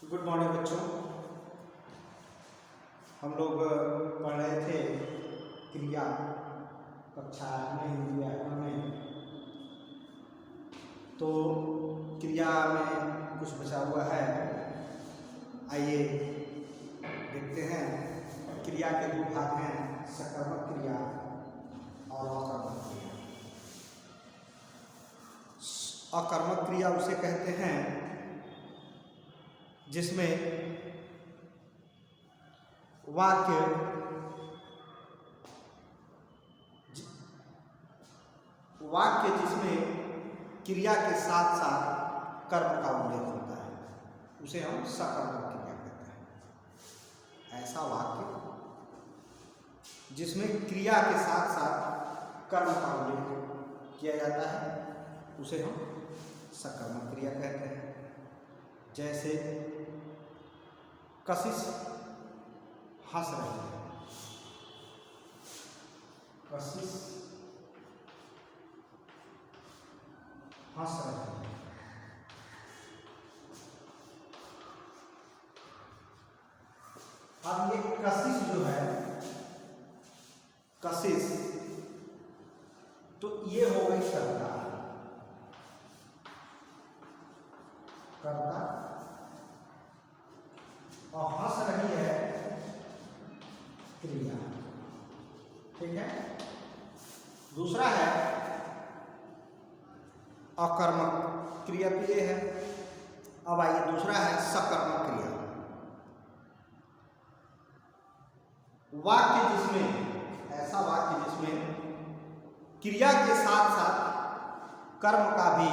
Good morning बच्चों। हम लोग पढ़ रहे थे क्रिया कक्षा में हिंदी व्याकरण में। तो क्रिया में कुछ बचा हुआ है, आइए देखते हैं। क्रिया के दो भाग हैं, सकर्मक क्रिया और अकर्मक क्रिया। अकर्मक क्रिया उसे कहते हैं जिसमें वाक्य जिसमें क्रिया के साथ साथ कर्म का उल्लेख होता है, उसे हम सकर्मक क्रिया कहते हैं। ऐसा वाक्य जिसमें क्रिया के साथ साथ कर्म का उल्लेख किया जाता है, उसे हम सकर्मक क्रिया कहते हैं। जैसे कशिश हंस रही है, कशिश हंस रही है। अब ये कशिश जो है, कशिश तो ये हो गई कर्ता, कर्ता, और हंस रही है क्रिया। ठीक है। दूसरा है अकर्मक क्रिया, तो ये है। अब आइए दूसरा है सकर्मक क्रिया। वाक्य जिसमें, ऐसा वाक्य जिसमें क्रिया के साथ साथ कर्म का भी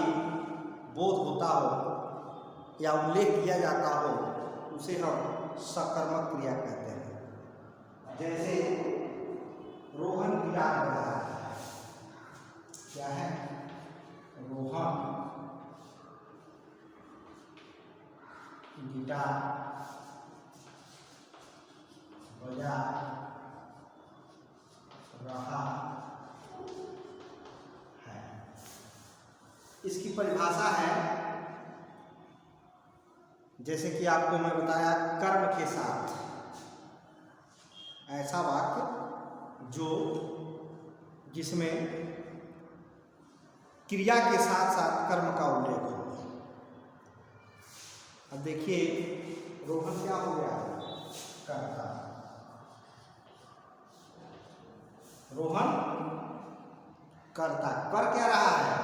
बोध होता हो या उल्लेख किया जाता हो, उसे हम सकर्मक क्रिया कहते हैं। जैसे रोहन गिटार बजा रहा है, क्या है? रोहन गिटार बजा रहा है। इसकी परिभाषा है, जैसे कि आपको मैं बताया, कर्म के साथ। ऐसा वाक्य जो जिसमें क्रिया के साथ साथ कर्म का उल्लेख हो। अब देखिए, रोहन क्या हो गया? कर्ता। रोहन कर्ता, कर क्या रहा है?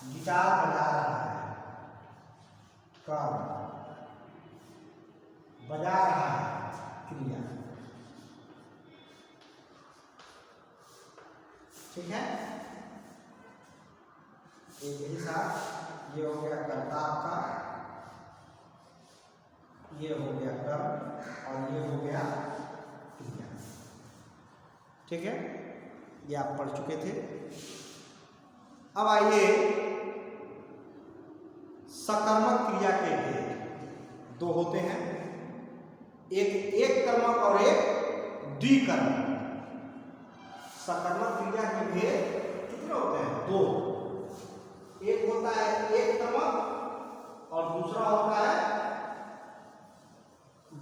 गिटार बजा रहा है। कर्म, बजा रहा है क्रिया। ठीक है। एक ही साथ ये हो गया कर्ता आपका, ये हो गया कर्म, और ये हो गया क्रिया। ठीक है, ये आप पढ़ चुके थे। अब आइए, सकर्मक क्रिया के भेद दो होते हैं, एक कर्मक और एक द्विकर्मक। सकर्मक क्रिया के भेद कितने होते हैं? दो। एक होता है एक कर्मक और दूसरा होता है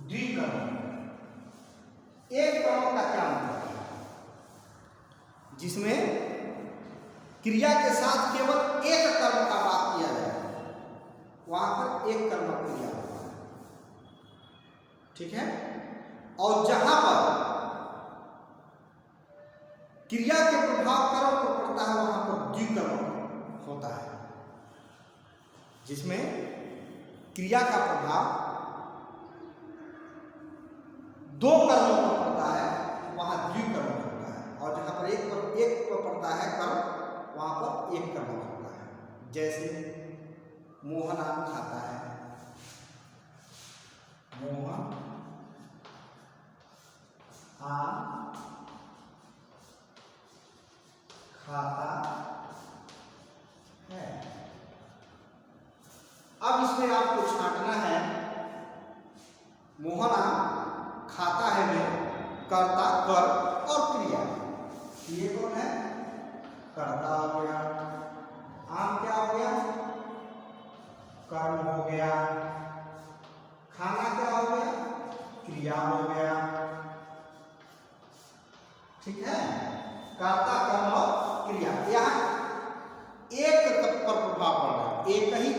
द्विकर्मक। एक कर्मक का क्या मतलब है? जिसमें क्रिया के साथ केवल एक कर्म का बात किया जाए, वहां पर एक कर्मक क्रिया होता है। ठीक है। और जहां पर क्रिया के प्रभाव कर्म पर पड़ता है, वहां पर द्विकर्मक होता है। जिसमें क्रिया का प्रभाव दो कर्मों पर पड़ता है, वहां द्विकर्मक होता है। और जहां पर एक पर पड़ता है कर्म, वहां पर एक कर्मक होता है। जैसे मोहन आम खाता है, मोहन आम खाता है। अब इसमें आपको छांटना है, मोहन आम खाता है में कर्ता, कर और क्रिया। ये कौन है? कर्ता हो गया। आम क्या हो गया? कर्म हो गया। खाना क्या हो गया? क्रिया हो गया। ठीक है, कर्ता कर्म और क्रिया, यहाँ एक पर प्रभाव पड़ रहा है, एक ही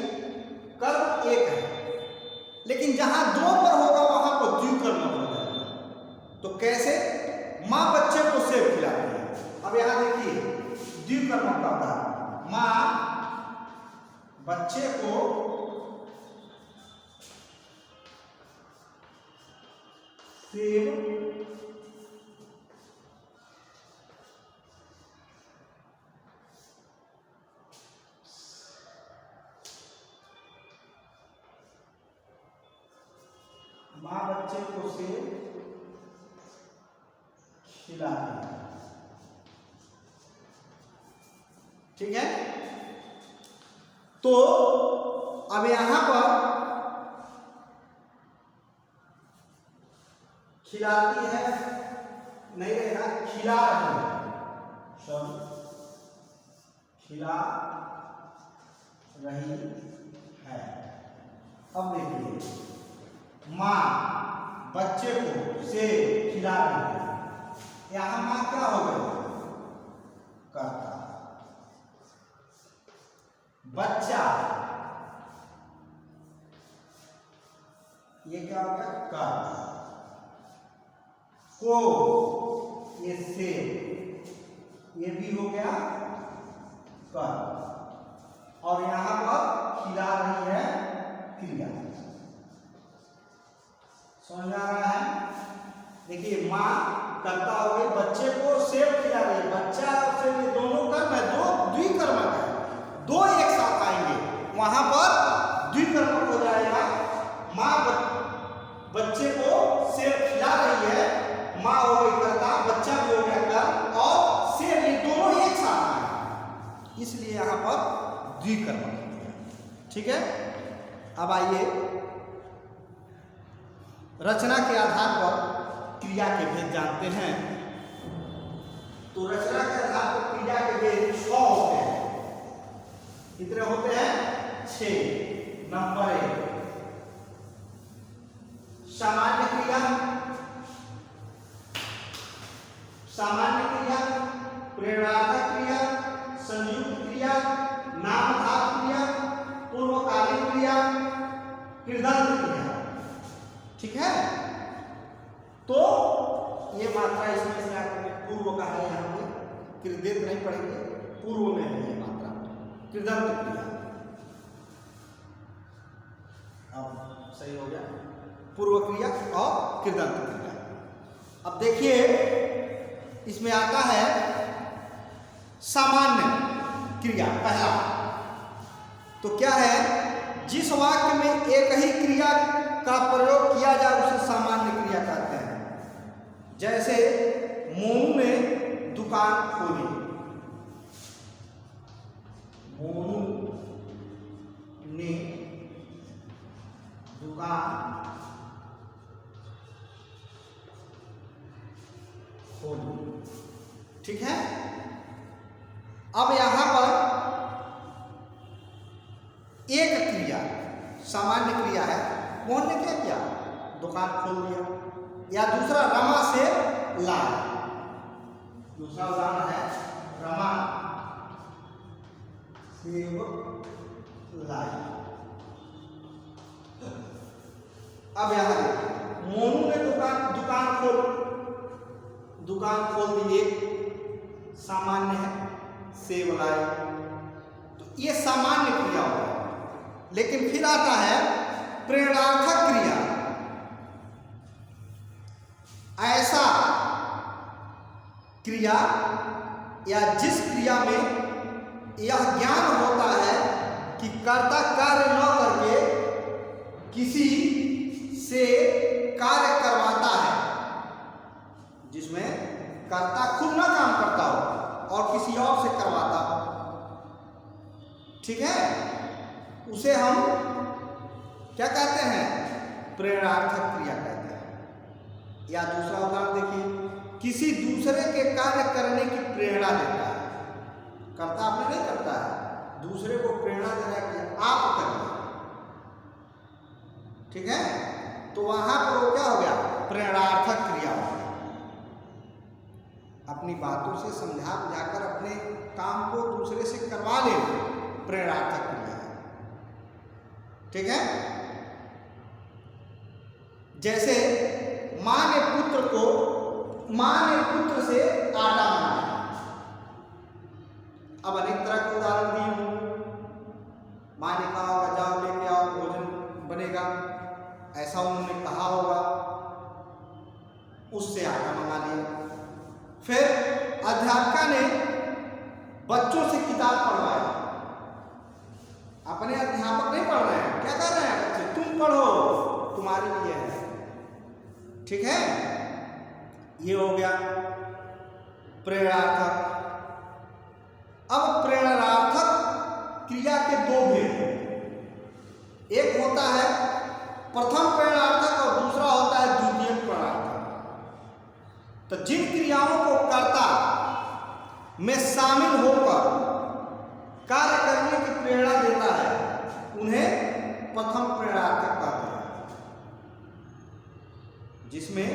कर्म एक है, लेकिन जहां दो पर होगा वहां पर द्विकर्म हो जाएगा। तो कैसे? माँ बच्चे को सेब खिलाती है। अब यहां देखिए द्विकर्म का उदाहरण, माँ बच्चे को सेब माँ बच्चे को सेब खिलाती है। ठीक है, तो अब यहां पर खिलाती है नहीं रहेगा, खिला रही है, सॉरी, खिला रही है। अब देखिए माँ बच्चे को सेब खिला रही है, यहां माँ क्या हो गई? कर्ता। बच्चा ये क्या हो गया? कर्ता। को ये सेब ये भी हो गया कर्ता, और यहां पर खिला रही है क्रिया। समझ आ रहा है? देखिए माँ कर्ता हो गई, बच्चे को सेब खिला रही है, बच्चा और सेब ये दोनों कर्म है, दो द्विकर्मक है, दो एक साथ आएंगे, वहां पर द्विकर्मक हो जाएगा। माँ बच्चे को सेब खिला रही है, माँ हो गई कर्ता, बच्चा भी हो गया कर्म, और सेब ये दोनों एक साथ आए, इसलिए यहां पर द्विकर्मक हो गया। ठीक है, अब आइए रचना के आधार पर क्रिया के भेद जानते हैं। तो रचना के आधार पर क्रिया के भेद 6 होते हैं। कितने होते हैं? 6। नंबर 1 सामान्य क्रिया, सामान्य क्रिया, प्रेरणात्मक क्रिया, संयुक्त क्रिया, नामधातु क्रिया, पूर्वकालीन क्रिया, कृदंत क्रिया। ठीक है, तो ये मात्रा इसमें से आपने पूर्व का है, यहाँ पे कृदंत नहीं पढ़ेंगे, पूर्व में है ये मात्रा कृदंत क्रिया। अब सही हो गया, पूर्व क्रिया और कृदंत क्रिया। अब देखिए इसमें आता है सामान्य क्रिया पहला। तो क्या है? जिस वाक्य में एक ही क्रिया का प्रयोग किया जाए उसे सामान्य क्रिया कहते हैं। जैसे मोनू ने दुकान खोली, मोनू ने दुकान खोली। ठीक है, अब यहां पर एक क्रिया सामान्य क्रिया है, मोहन ने क्या किया? दुकान खोल दिया। या दूसरा रमा से लाया, दूसरा उदाहरण है रमा सेब लाई। अब यहां देखिए मोनू ने दुकान खोल दी, एक सामान्य है, सेब लाई, तो ये सामान्य क्रिया होगा। लेकिन फिर आता है प्रेरणार्थक क्रिया। ऐसा क्रिया या जिस क्रिया में यह ज्ञान होता है कि कर्ता कार्य न करके किसी से कार्य करवाता है, जिसमें कर्ता खुद न काम करता हो और किसी और से करवाता हो। ठीक है, उसे हम क्या कहते हैं? प्रेरणार्थक क्रिया कहते हैं। या दूसरा उदाहरण देखिए, किसी दूसरे के कार्य करने की प्रेरणा देता है। कर्ता अपने नहीं करता है, दूसरे को प्रेरणा देना है कि आप करिए। ठीक है, तो वहां पर वो क्या हो गया, प्रेरणार्थक क्रिया हो गया। अपनी बातों से समझा बुझाकर अपने काम को दूसरे से करवा ले, प्रेरणार्थक क्रिया है। ठीक है। जैसे मां ने पुत्र से आटा मांगा। अब अनेक तरह के उदाहरण दिए होंगे। मां ने कहा होगा जाओ लेके आओ भोजन बनेगा, ऐसा उन्होंने कहा होगा, उससे आटा मंगा लिया। फिर अध्यापिका ने बच्चों से किताब पढ़वाई। अपने अध्यापक नहीं पढ़ रहे हैं, क्या कर रहे हैं बच्चे, तुम पढ़ो, तुम्हारे लिए है। ठीक है, ये हो गया प्रेरणार्थक। अब प्रेरणार्थक क्रिया के दो भेद, एक होता है प्रथम प्रेरणार्थक और दूसरा होता है द्वितीय प्रेरणार्थक। तो जिन क्रियाओं को कर्ता में शामिल होकर कार्य करने की प्रेरणा देता है उन्हें प्रथम प्रेरणार्थक कहते हैं। जिसमें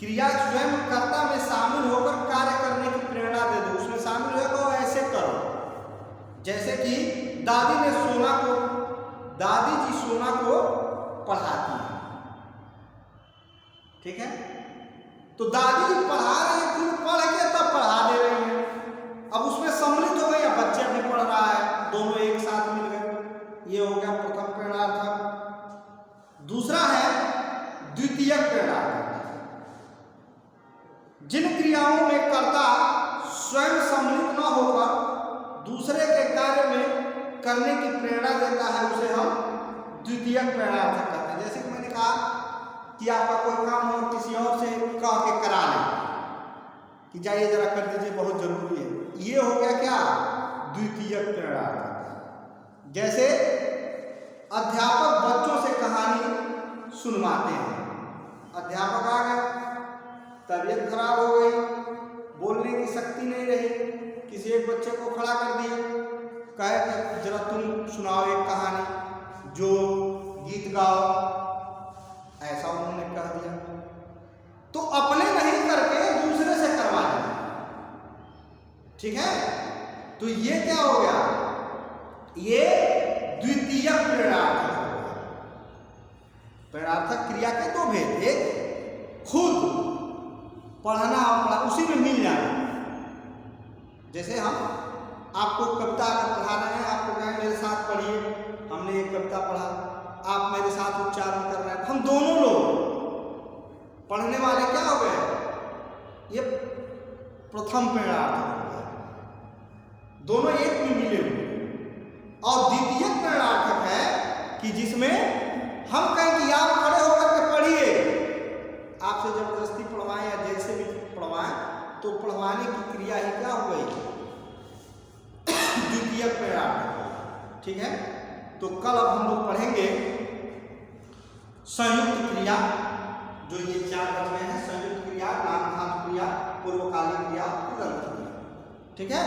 क्रिया स्वयं कर्ता में शामिल होकर कार्य करने की प्रेरणा दे दो, उसमें शामिल होगा ऐसे करो। जैसे कि दादी जी सोना को पढ़ाती है। ठीक है, तो दादी जी पढ़ा रही है, खुद पढ़ के तब पढ़ा दे रही है। अब उसमें सम्मिलित हो गई, या बच्चे भी पढ़ रहा है, दोनों एक साथ मिल गए। ये हो गया प्रथम प्रेरणार्थक। दूसरा है द्वितीय प्रेरणार्थक। जिन क्रियाओं में कर्ता स्वयं सम्मिलित न होकर दूसरे के कार्य में करने की प्रेरणा देता है उसे हम द्वितीय प्रेरणार्थक कहते हैं। जैसे कि मैंने कहा कि आपका कोई काम हो, किसी और से कह के करा लें कि जाइए जरा कर दीजिए, बहुत जरूरी है, ये हो गया क्या, द्वितीय प्रेरणार्थक। जैसे अध्यापक बच्चों से कहानी सुनवाते हैं। अध्यापक आ गए, तबीयत खराब हो गई, बोलने की शक्ति नहीं रही, किसी एक बच्चे को खड़ा कर दिया, कहे कि जरा तुम सुनाओ एक कहानी, जो गीत गाओ, ऐसा उन्होंने कह दिया। तो अपने नहीं करके दूसरे से करवा दिया। ठीक है, तो ये क्या हो गया, ये द्वितीय प्रेरणार्थक हो गया। प्रेरणार्थक क्रिया के दो भेद, एक खुद पढ़ना और उसी में मिल जाना। जैसे हम आपको कविता अगर पढ़ा रहे हैं, आपको कहें मेरे साथ पढ़िए, हमने एक कविता पढ़ा, आप मेरे साथ उच्चारण कर रहे हैं, हम दोनों लोग पढ़ने वाले क्या हो गए, ये प्रथम प्रेरणार्थक हो गया, दोनों एक में मिले हुए। और द्वितीय प्रेरणार्थक है कि जिसमें हम कहें कि आप खड़े होकर के पढ़िए, आपसे जबरदस्ती पढ़वाएं या जैसे भी पढ़वाएं, तो पढ़वाने की क्रिया ही क्या हो गई, द्वितीय प्रेरणार्थक। ठीक है, तो कल अब हम लोग पढ़ेंगे संयुक्त क्रिया, जो ये चार बच गए हैं, संयुक्त क्रिया, नामधातु क्रिया, पूर्वकालिक क्रिया, तुरंत क्रिया। ठीक है।